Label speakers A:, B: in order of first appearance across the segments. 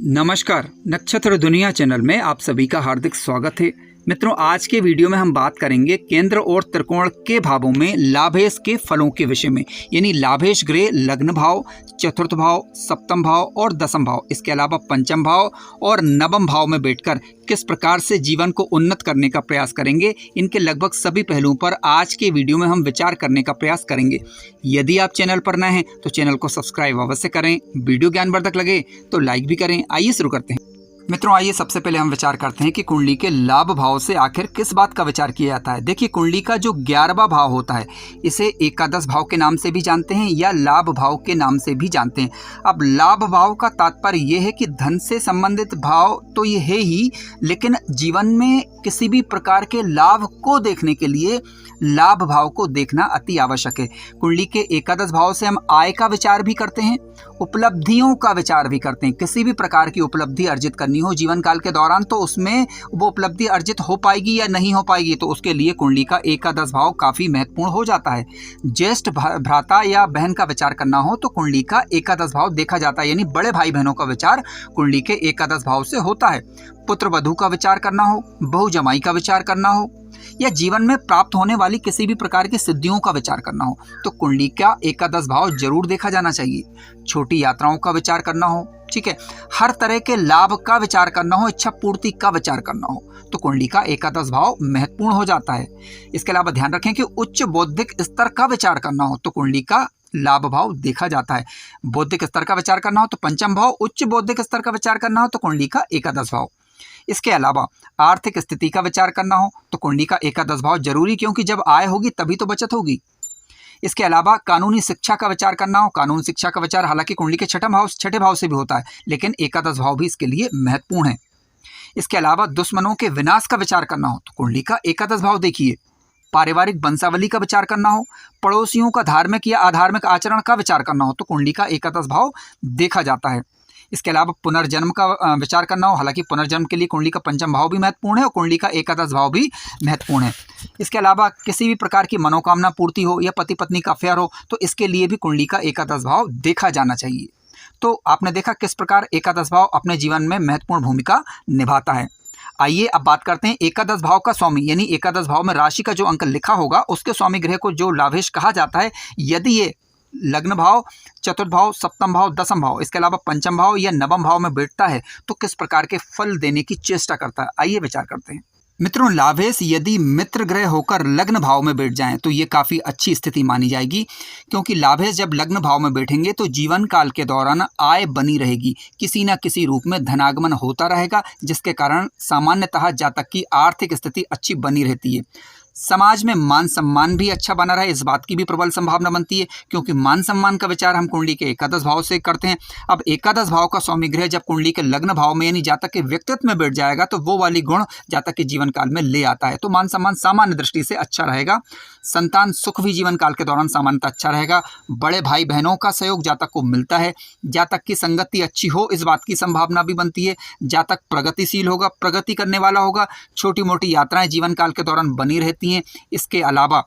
A: नमस्कार, नक्षत्र दुनिया चैनल में आप सभी का हार्दिक स्वागत है। मित्रों, आज के वीडियो में हम बात करेंगे केंद्र और त्रिकोण के भावों में लाभेश के फलों के विषय में, यानी लाभेश ग्रह लग्न भाव, चतुर्थ भाव, सप्तम भाव और दसम भाव, इसके अलावा पंचम भाव और नवम भाव में बैठकर किस प्रकार से जीवन को उन्नत करने का प्रयास करेंगे। इनके लगभग सभी पहलुओं पर आज के वीडियो में हम विचार करने का प्रयास करेंगे। यदि आप चैनल पर नए हैं तो चैनल को सब्सक्राइब अवश्य करें। वीडियो ज्ञानवर्धक लगे तो लाइक भी करें। आइए शुरू करते हैं। मित्रों, आइए सबसे पहले हम विचार करते हैं कि कुंडली के लाभ भाव से आखिर किस बात का विचार किया जाता है। देखिए, कुंडली का जो 11वां भाव होता है इसे एकादश भाव के नाम से भी जानते हैं या लाभ भाव के नाम से भी जानते हैं। अब लाभ भाव का तात्पर्य यह है कि धन से संबंधित भाव तो ये है ही, लेकिन जीवन में किसी भी प्रकार के लाभ को देखने के लिए लाभ भाव को देखना अति आवश्यक है। कुंडली के एकादश भाव से हम आय का विचार भी करते हैं, उपलब्धियों का विचार भी करते हैं। किसी भी प्रकार की उपलब्धि अर्जित करनी हो जीवन काल के दौरान तो उसमें वो उपलब्धि अर्जित हो पाएगी या नहीं हो पाएगी, तो उसके लिए कुंडली का एकादश भाव काफी महत्वपूर्ण हो जाता है। ज्येष्ठ भ्राता या बहन का विचार करना हो तो कुंडली का एकादश भाव देखा जाता है, यानी बड़े भाई बहनों का विचार कुंडली के एकादश भाव से होता है। पुत्र वधू का विचार करना हो, बहु जमाई का विचार करना हो या जीवन में प्राप्त होने वाली किसी भी प्रकार की सिद्धियों का विचार करना हो तो कुंडली का एकादश भाव जरूर देखा जाना चाहिए। छोटी यात्राओं का विचार करना हो, ठीक है, हर तरह के लाभ का विचार करना हो, इच्छा पूर्ति का विचार करना हो तो कुंडली का एकादश भाव महत्वपूर्ण हो जाता है। इसके अलावा ध्यान रखें कि उच्च बौद्धिक स्तर का विचार करना हो तो कुंडली का लाभ भाव देखा जाता है। बौद्धिक स्तर का विचार करना हो तो पंचम भाव, उच्च बौद्धिक स्तर का विचार करना हो तो कुंडली का एकादश भाव। इसके अलावा आर्थिक स्थिति का विचार करना हो तो कुंडली का एकादश भाव जरूरी, क्योंकि जब आय होगी तभी तो बचत होगी। इसके अलावा कानूनी शिक्षा का विचार करना हो, कानून शिक्षा का विचार हालांकि कुंडली के छठे भाव से भी होता है, लेकिन एकादश भाव भी इसके लिए महत्वपूर्ण है। इसके अलावा दुश्मनों के विनाश का विचार करना हो तो कुंडली का एकादश भाव देखिए। पारिवारिक वंशावली का विचार करना हो, पड़ोसियों का धार्मिक या अधार्मिक आचरण का विचार करना हो तो कुंडली का एकादश भाव देखा जाता है। इसके अलावा पुनर्जन्म का विचार करना हो, हालांकि पुनर्जन्म के लिए कुंडली का पंचम भाव भी महत्वपूर्ण है और कुंडली का एकादश भाव भी महत्वपूर्ण है। इसके अलावा किसी भी प्रकार की मनोकामना पूर्ति हो या पति पत्नी का अफेयर हो तो इसके लिए भी कुंडली का एकादश भाव देखा जाना चाहिए। तो आपने देखा किस प्रकार एकादश भाव अपने जीवन में महत्वपूर्ण भूमिका निभाता है। आइए अब बात करते हैं एकादश भाव का स्वामी, यानी एकादश भाव में राशि का जो अंक लिखा होगा उसके स्वामी ग्रह को जो लाभेश कहा जाता है। यदि ये लग्न भाव, चतुर्थ भाव, सप्तम भाव, दसम भाव, इसके अलावा पंचम भाव या नवम भाव में बैठता है तो किस प्रकार के फल देने की चेष्टा करता है, आइए विचार करते हैं। मित्रों, लाभेश यदि मित्र ग्रह होकर लग्न भाव में बैठ जाएं तो ये काफ़ी अच्छी स्थिति मानी जाएगी, क्योंकि लाभेश जब लग्न भाव में बैठेंगे तो जीवन काल के दौरान आय बनी रहेगी, किसी न किसी रूप में धनागमन होता रहेगा, जिसके कारण सामान्यतः जातक की आर्थिक स्थिति अच्छी बनी रहती है। समाज में मान सम्मान भी अच्छा बना रहे, इस बात की भी प्रबल संभावना बनती है, क्योंकि मान सम्मान का विचार हम कुंडली के एकादश भाव से करते हैं। अब एकादश भाव का स्वामी ग्रह जब कुंडली के लग्न भाव में यानी जातक के व्यक्तित्व में बैठ जाएगा तो वो वाली गुण जातक के जीवन काल में ले आता है, तो मान सम्मान सामान्य दृष्टि से अच्छा रहेगा। संतान सुख भी जीवन काल के दौरान सामान्यतः अच्छा रहेगा। बड़े भाई बहनों का सहयोग जातक को मिलता है। जातक की संगति अच्छी हो, इस बात की संभावना भी बनती है। जातक प्रगतिशील होगा, प्रगति करने वाला होगा। छोटी मोटी यात्राएं जीवन काल के दौरान बनी रहती हैं। इसके अलावा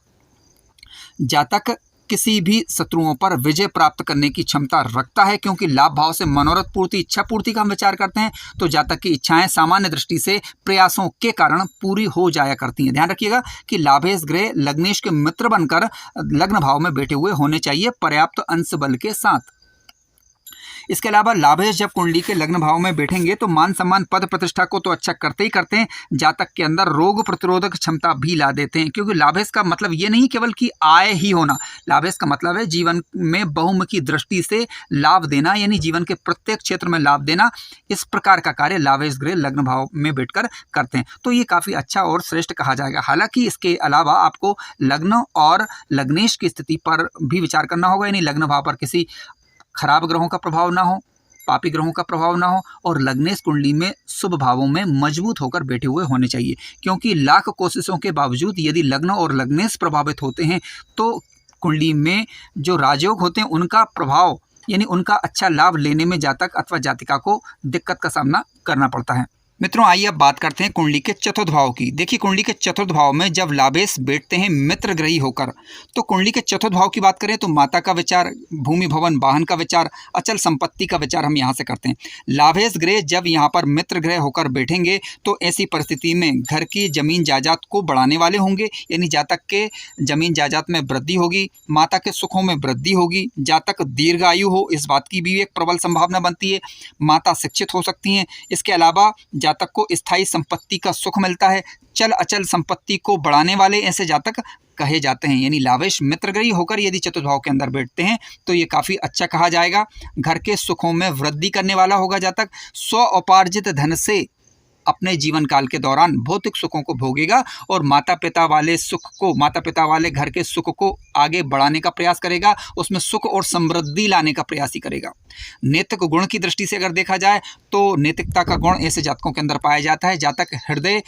A: जातक किसी भी शत्रुओं पर विजय प्राप्त करने की क्षमता रखता है, क्योंकि लाभ भाव से मनोरथ पूर्ति, इच्छा पूर्ति का हम विचार करते हैं तो जातक की इच्छाएं सामान्य दृष्टि से प्रयासों के कारण पूरी हो जाया करती हैं। ध्यान रखिएगा कि लाभेश ग्रह लग्नेश के मित्र बनकर लग्न भाव में बैठे हुए होने चाहिए पर्याप्त अंश बल के साथ। इसके अलावा लाभेश जब कुंडली के लग्न भाव में बैठेंगे तो मान सम्मान पद प्रतिष्ठा को तो अच्छा करते ही करते हैं, जातक के अंदर रोग प्रतिरोधक क्षमता भी ला देते हैं, क्योंकि लाभेश का मतलब ये नहीं केवल कि आय ही होना। लाभेश का मतलब है जीवन में बहुमुखी दृष्टि से लाभ देना, यानी जीवन के प्रत्येक क्षेत्र में लाभ देना। इस प्रकार का कार्य लाभेश ग्रह लग्न भाव में बैठकर करते हैं, तो ये काफ़ी अच्छा और श्रेष्ठ कहा जाएगा। हालांकि इसके अलावा आपको लग्न और लग्नेश की स्थिति पर भी विचार करना होगा, यानी लग्न भाव पर किसी खराब ग्रहों का प्रभाव ना हो, पापी ग्रहों का प्रभाव ना हो और लग्नेश कुंडली में शुभ भावों में मजबूत होकर बैठे हुए होने चाहिए, क्योंकि लाख कोशिशों के बावजूद यदि लग्न और लग्नेश प्रभावित होते हैं तो कुंडली में जो राजयोग होते हैं उनका प्रभाव, यानी उनका अच्छा लाभ लेने में जातक अथवा जातिका को दिक्कत का सामना करना पड़ता है। मित्रों आइए अब बात करते हैं कुंडली के चतुर्थ भाव की। देखिए कुंडली के चतुर्थ भाव में जब लाभेश बैठते हैं मित्र ग्रही होकर, तो कुंडली के चतुर्थ भाव की बात करें तो माता का विचार, भूमि भवन वाहन का विचार, अचल संपत्ति का विचार हम यहाँ से करते हैं। लाभेश ग्रह जब यहाँ पर मित्र ग्रह होकर बैठेंगे तो ऐसी परिस्थिति में घर की जमीन जायदाद को बढ़ाने वाले होंगे, यानी जातक के जमीन जायदाद में वृद्धि होगी, माता के सुखों में वृद्धि होगी, जातक दीर्घायु हो इस बात की भी एक प्रबल संभावना बनती है, माता शिक्षित हो सकती हैं। इसके अलावा जातक को स्थायी संपत्ति का सुख मिलता है, चल अचल संपत्ति को बढ़ाने वाले ऐसे जातक कहे जाते हैं। यानी लाभेश मित्रग्रही होकर यदि चतुर्थ भाव के अंदर बैठते हैं तो ये काफ़ी अच्छा कहा जाएगा। घर के सुखों में वृद्धि करने वाला होगा जातक, स्व उपार्जित धन से अपने जीवन काल के दौरान भौतिक सुखों को भोगेगा और माता पिता वाले सुख को, माता पिता वाले घर के सुख को आगे बढ़ाने का प्रयास करेगा, उसमें सुख और समृद्धि लाने का प्रयास ही करेगा। नैतिक गुण की दृष्टि से अगर देखा जाए तो नैतिकता का गुण ऐसे जातकों के अंदर पाया जाता है। जातक हृदय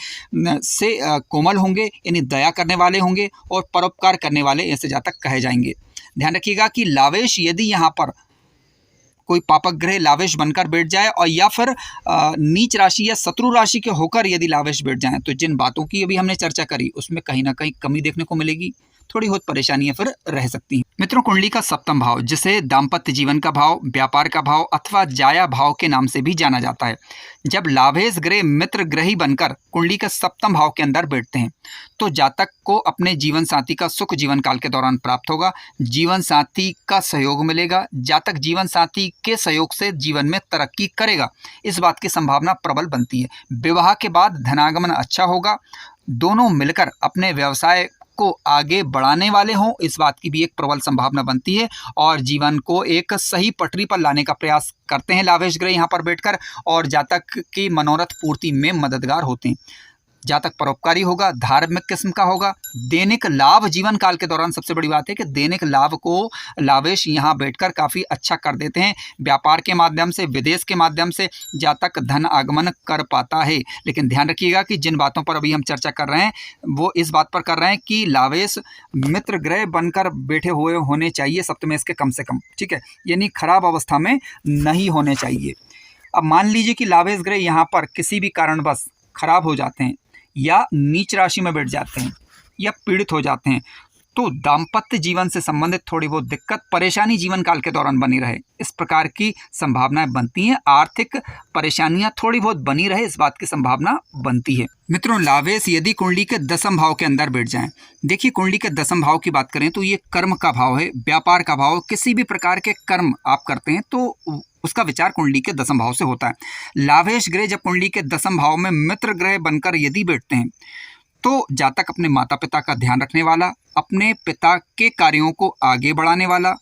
A: से कोमल होंगे, यानी दया करने वाले होंगे और परोपकार करने वाले ऐसे जातक कहे जाएंगे। ध्यान रखिएगा कि लाभेश यदि यहाँ पर कोई पापक ग्रह लाभेश बनकर बैठ जाए और या फिर नीच राशि या शत्रु राशि के होकर यदि लाभेश बैठ जाएं तो जिन बातों की अभी हमने चर्चा करी उसमें कहीं ना कहीं कमी देखने को मिलेगी, थोड़ी बहुत परेशानियां फिर रह सकती हैं। मित्रों कुंडली का सप्तम भाव, जिसे दाम्पत्य जीवन का भाव, व्यापार का भाव अथवा जाया भाव के नाम से भी जाना जाता है, जब लाभेश ग्रह मित्र ग्रही बनकर कुंडली के सप्तम भाव के अंदर बैठते हैं तो जातक को अपने जीवन साथी का सुख जीवन काल के दौरान प्राप्त होगा, जीवन साथी का सहयोग मिलेगा, जातक जीवन साथी के सहयोग से जीवन में तरक्की करेगा, इस बात की संभावना प्रबल बनती है। विवाह के बाद धनागमन अच्छा होगा, दोनों मिलकर अपने व्यवसाय को आगे बढ़ाने वाले हों इस बात की भी एक प्रबल संभावना बनती है और जीवन को एक सही पटरी पर लाने का प्रयास करते हैं लाभेश ग्रह यहाँ पर बैठकर और जातक की मनोरथ पूर्ति में मददगार होते हैं। जातक परोपकारी होगा, धार्मिक किस्म का होगा, दैनिक लाभ जीवन काल के दौरान सबसे बड़ी बात है कि दैनिक लाभ को लाभेश यहाँ बैठकर काफ़ी अच्छा कर देते हैं। व्यापार के माध्यम से, विदेश के माध्यम से जातक धन आगमन कर पाता है। लेकिन ध्यान रखिएगा कि जिन बातों पर अभी हम चर्चा कर रहे हैं वो इस बात पर कर रहे हैं कि लाभेश मित्र ग्रह बनकर बैठे हुए होने चाहिए सप्तमेश के कम से कम, ठीक है, यानी खराब अवस्था में नहीं होने चाहिए। अब मान लीजिए कि लाभेश ग्रह यहाँ पर किसी भी कारणवश खराब हो जाते हैं या नीच राशि में बैठ जाते हैं या पीड़ित हो जाते हैं तो दाम्पत्य जीवन से संबंधित थोड़ी बहुत दिक्कत परेशानी जीवन काल के दौरान बनी रहे, इस प्रकार की संभावनाएं बनती हैं। आर्थिक परेशानियां थोड़ी बहुत बनी रहे इस बात की संभावना बनती है। मित्रों लाभेश यदि कुंडली के दसम भाव के अंदर बैठ जाएं, देखिए कुंडली के दसम भाव की बात करें तो ये कर्म का भाव है, व्यापार का भाव, किसी भी प्रकार के कर्म आप करते हैं तो उसका विचार कुंडली के दसम भाव से होता है। लाभेश ग्रह जब कुंडली के दसम भाव में मित्र ग्रह बनकर यदि बैठते हैं तो जातक अपने माता पिता का ध्यान रखने वाला, अपने पिता के कार्यों को आगे बढ़ाने वाला,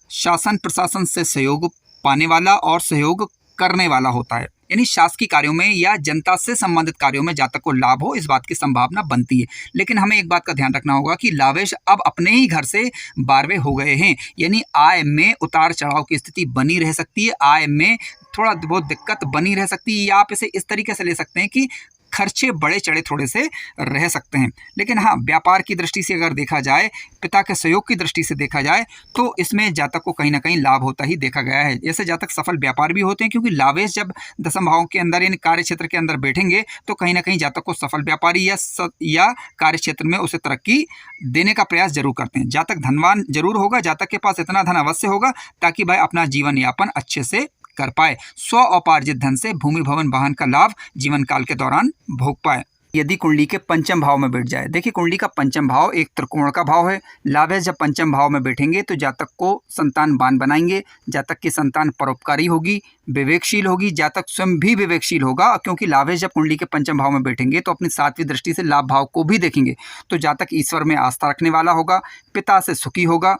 A: शासन प्रशासन से सहयोग पाने वाला और सहयोग करने वाला होता है। यानी शासकीय कार्यों में या जनता से संबंधित कार्यों में जातक को लाभ हो इस बात की संभावना बनती है। लेकिन हमें एक बात का ध्यान रखना होगा कि लाभेश अब अपने ही घर से 12वें हो गए हैं, यानी आय में उतार चढ़ाव की स्थिति बनी रह सकती है, आय में थोड़ा बहुत दिक्कत बनी रह सकती है या आप इसे इस तरीके से ले सकते हैं कि खर्चे बड़े चढ़े थोड़े से रह सकते हैं। लेकिन हाँ, व्यापार की दृष्टि से अगर देखा जाए, पिता के सहयोग की दृष्टि से देखा जाए तो इसमें जातक को कहीं ना कहीं लाभ होता ही देखा गया है। ऐसे जातक सफल व्यापार भी होते हैं क्योंकि लाभेश जब दसम भाव के अंदर यानी कार्य क्षेत्र के अंदर बैठेंगे तो कहीं ना कहीं जातक को सफल व्यापारी या कार्य क्षेत्र में उसे तरक्की देने का प्रयास जरूर करते हैं। जातक धनवान जरूर होगा, जातक के पास इतना धन अवश्य होगा ताकि भाई अपना जीवन यापन अच्छे से कर पाए, स्व उपार्जित धन से भूमि भवन वाहन का लाभ जीवन काल के दौरान भोग पाए। यदि कुंडली के पंचम भाव में बैठ जाए, देखिए कुंडली का पंचम भाव एक त्रिकोण का भाव है। लाभेश जब पंचम भाव में बैठेंगे तो जातक को संतानवान बनाएंगे, जातक की संतान परोपकारी होगी, विवेकशील होगी, जातक स्वयं भी विवेकशील होगा क्योंकि लाभेश जब कुंडली के पंचम भाव में बैठेंगे तो अपनी सातवीं दृष्टि से लाभ भाव को भी देखेंगे तो जातक ईश्वर में आस्था रखने वाला होगा, पिता से सुखी होगा,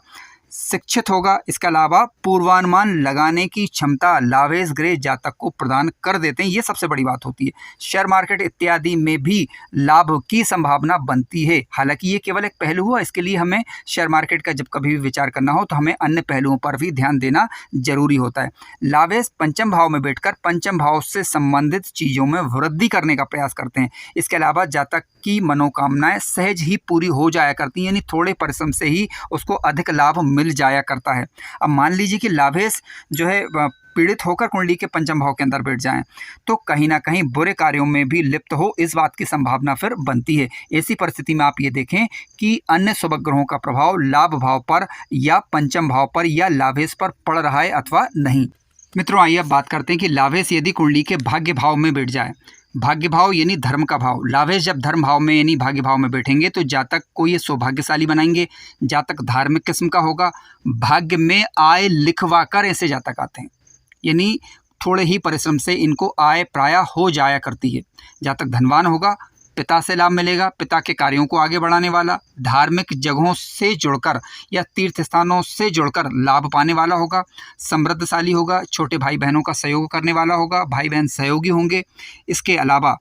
A: शिक्षित होगा। इसके अलावा पूर्वानुमान लगाने की क्षमता लाभेश ग्रह जातक को प्रदान कर देते हैं, ये सबसे बड़ी बात होती है। शेयर मार्केट इत्यादि में भी लाभ की संभावना बनती है। हालांकि ये केवल एक पहलू हुआ, इसके लिए हमें शेयर मार्केट का जब कभी भी विचार करना हो तो हमें अन्य पहलुओं पर भी ध्यान देना जरूरी होता है। लाभेश पंचम भाव में बैठकर पंचम भाव से संबंधित चीज़ों में वृद्धि करने का प्रयास करते हैं। इसके अलावा जातक की मनोकामनाएं सहज ही पूरी हो जाया करती हैं, यानी थोड़े परिश्रम से ही उसको अधिक लाभ मिल जाया करता है। अब मान लीजिए कि लाभेश जो है पीड़ित होकर कुंडली के पंचम भाव के अंदर बैठ जाएं तो कहीं ना कहीं बुरे कार्यों में भी लिप्त हो, इस बात की संभावना फिर बनती है। ऐसी परिस्थिति में आप ये देखें कि अन्य शुभ ग्रहों का प्रभाव लाभ भाव पर या पंचम भाव पर या लाभेश पर पड़ रहा है अथवा नहीं। मित्रों, आइए अब बात करते हैं कि लाभेश यदि कुंडली के भाग्य भाव में बैठ जाए, भाग्य भाव यानी धर्म का भाव, लाभेश जब धर्म भाव में यानी भाग्य भाव में बैठेंगे तो जातक को ये सौभाग्यशाली बनाएंगे। जातक धार्मिक किस्म का होगा, भाग्य में आय लिखवा कर ऐसे जातक आते हैं, यानी थोड़े ही परिश्रम से इनको आय प्राय हो जाया करती है। जातक धनवान होगा, पिता से लाभ मिलेगा, पिता के कार्यों को आगे बढ़ाने वाला, धार्मिक जगहों से जुड़कर या तीर्थ स्थानों से जुड़कर लाभ पाने वाला होगा, समृद्धशाली होगा, छोटे भाई बहनों का सहयोग करने वाला होगा, भाई बहन सहयोगी होंगे। इसके अलावा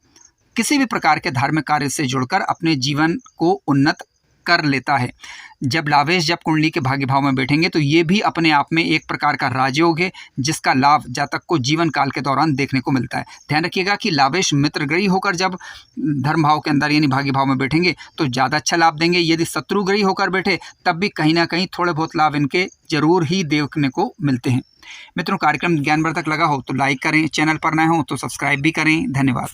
A: किसी भी प्रकार के धार्मिक कार्य से जुड़कर अपने जीवन को उन्नत कर लेता है। जब लाभेश जब कुंडली के भाग्य भाव में बैठेंगे तो ये भी अपने आप में एक प्रकार का राजयोग है जिसका लाभ जातक को जीवन काल के दौरान देखने को मिलता है। ध्यान रखिएगा कि लाभेश मित्रग्रही होकर जब धर्म भाव के अंदर यानी भाग्य भाव में बैठेंगे तो ज़्यादा अच्छा लाभ देंगे। यदि शत्रुग्रही होकर बैठे तब भी कहीं ना कहीं थोड़े बहुत लाभ इनके जरूर ही देखने को मिलते हैं। मित्रों, कार्यक्रम ज्ञानवर्धक लगा हो तो लाइक करें, चैनल पर नए हो तो सब्सक्राइब भी करें। धन्यवाद।